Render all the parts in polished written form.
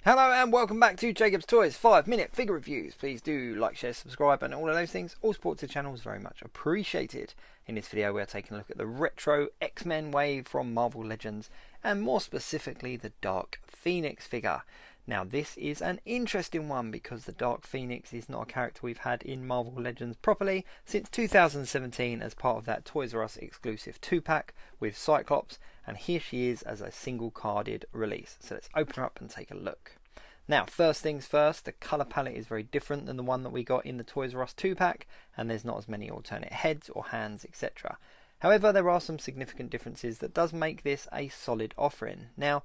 Hello and welcome back to Jacob's Toys 5-minute figure reviews. Please do like, share, subscribe and all of those things. All support to the channel is very much appreciated. In this video we are taking a look at the retro X-Men wave from Marvel Legends and more specifically the Dark Phoenix figure. Now this is an interesting one because the Dark Phoenix is not a character we've had in Marvel Legends properly since 2017 as part of that Toys R Us exclusive 2-pack with Cyclops, and here she is as a single carded release. So let's open her up and take a look. Now first things first, the colour palette is very different than the one that we got in the Toys R Us 2-pack, and there's not as many alternate heads or hands, etc. However, there are some significant differences that does make this a solid offering. Now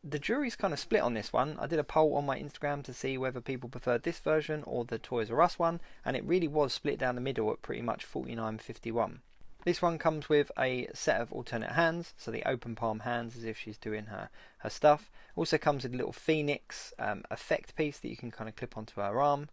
the jury's kind of split on this one. I did a poll on my Instagram to see whether people preferred this version or the Toys R Us one, and it really was split down the middle at pretty much 49-51. This one comes with a set of alternate hands, so the open palm hands as if she's doing her stuff. Also comes with a little Phoenix effect piece that you can kind of clip onto her arm.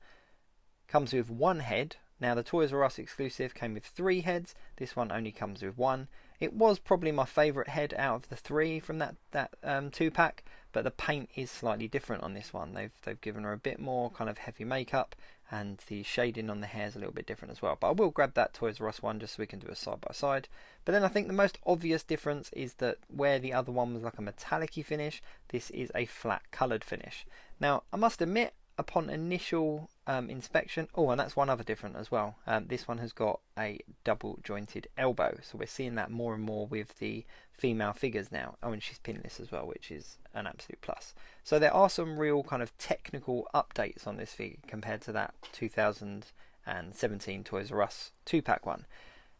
Comes with one head. Now the Toys R Us exclusive came with 3 heads, this one only comes with 1. It was probably my favourite head out of the 3 from that 2-pack, but the paint is slightly different on this one. They've given her a bit more kind of heavy makeup, and the shading on the hair is a little bit different as well. But I will grab that Toys R Us one just so we can do a side by side. But then I think the most obvious difference is that where the other one was like a metallic-y finish, this is a flat coloured finish. Now I must admit, upon initial inspection, and that's one other different as well. This one has got a double jointed elbow, so we're seeing that more and more with the female figures now. Oh, and she's pinless as well, which is an absolute plus. So there are some real kind of technical updates on this figure compared to that 2017 Toys R Us 2-pack one.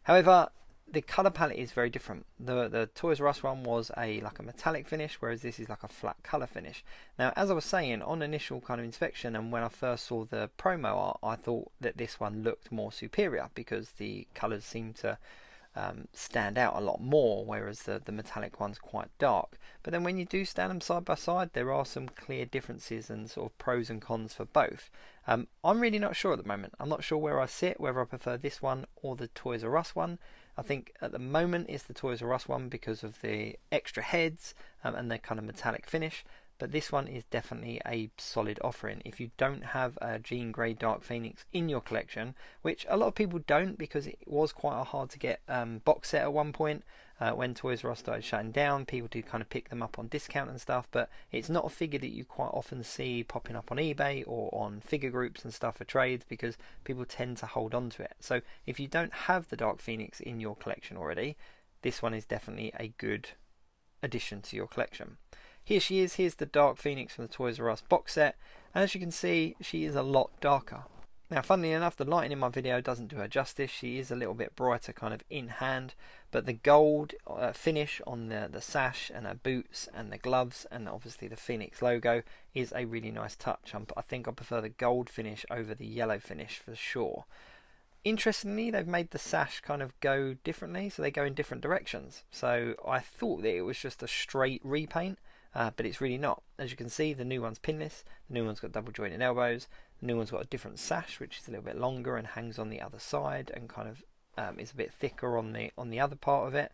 However, the colour palette is very different. The Toys R Us one was like a metallic finish, whereas this is like a flat colour finish. Now, as I was saying, on initial kind of inspection and when I first saw the promo art, I thought that this one looked more superior because the colours seem to stand out a lot more, whereas the metallic one's quite dark. But then when you do stand them side by side, there are some clear differences and sort of pros and cons for both. I'm really not sure at the moment. I'm not sure where I sit, whether I prefer this one or the Toys R Us one. I think at the moment it's the Toys R Us one because of the extra heads and the kind of metallic finish. But this one is definitely a solid offering. If you don't have a Jean Grey Dark Phoenix in your collection, which a lot of people don't because it was quite a hard to get box set at one point when Toys R Us started shutting down, people did kind of pick them up on discount and stuff, but it's not a figure that you quite often see popping up on eBay or on figure groups and stuff for trades because people tend to hold on to it. So if you don't have the Dark Phoenix in your collection already, this one is definitely a good addition to your collection. Here she is, here's the Dark Phoenix from the Toys R Us box set, and as you can see, she is a lot darker. Now funnily enough, the lighting in my video doesn't do her justice. She is a little bit brighter kind of in hand, but the gold finish on the sash and her boots and the gloves and obviously the Phoenix logo is a really nice touch. I think I prefer the gold finish over the yellow finish for sure. Interestingly, they've made the sash kind of go differently, so they go in different directions. So I thought that it was just a straight repaint, but it's really not. As you can see, the new one's pinless, the new one's got double jointed elbows, the new one's got a different sash which is a little bit longer and hangs on the other side and kind of is a bit thicker on the other part of it.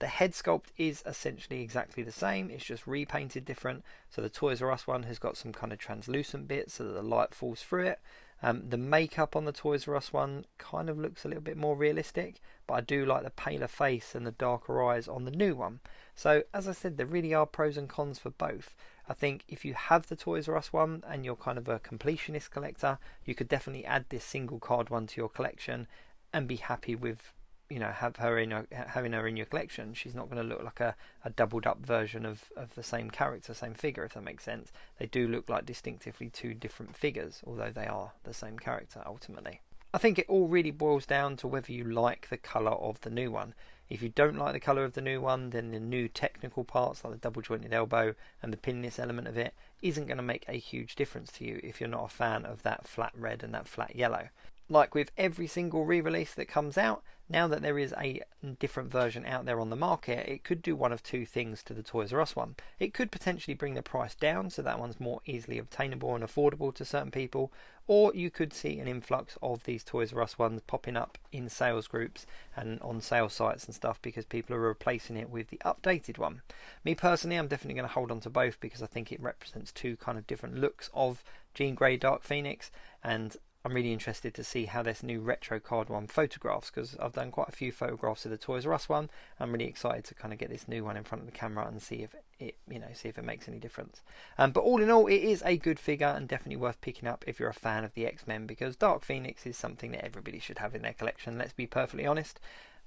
The head sculpt is essentially exactly the same, it's just repainted different. So the Toys R Us one has got some kind of translucent bits so that the light falls through it. The makeup on the Toys R Us one kind of looks a little bit more realistic, but I do like the paler face and the darker eyes on the new one. So as I said, there really are pros and cons for both. I think if you have the Toys R Us one and you're kind of a completionist collector, you could definitely add this single card one to your collection and be happy with, you know, having her in your collection. She's not going to look like a doubled up version of the same character, same figure, if that makes sense. They do look like distinctively 2 different figures, although they are the same character ultimately. I think it all really boils down to whether you like the colour of the new one. If you don't like the colour of the new one, then the new technical parts like the double jointed elbow and the pinless element of it isn't going to make a huge difference to you if you're not a fan of that flat red and that flat yellow. like with every single re-release that comes out, now that there is a different version out there on the market, it could do one of two things to the Toys R Us one. It could potentially bring the price down so that one's more easily obtainable and affordable to certain people, or you could see an influx of these Toys R Us ones popping up in sales groups and on sales sites and stuff because people are replacing it with the updated one. Me personally, I'm definitely going to hold on to both because I think it represents two kind of different looks of Jean Grey Dark Phoenix, and I'm really interested to see how this new retro card one photographs, because I've done quite a few photographs of the Toys R Us one. I'm really excited to kind of get this new one in front of the camera and see if it makes any difference. But all in all, it is a good figure and definitely worth picking up if you're a fan of the X-Men, because Dark Phoenix is something that everybody should have in their collection, let's be perfectly honest.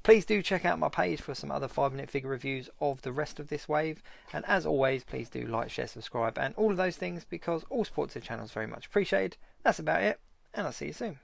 Please do check out my page for some other 5-minute figure reviews of the rest of this wave. And as always, please do like, share, subscribe and all of those things, because all support to the channel is very much appreciated. That's about it, and I'll see you soon.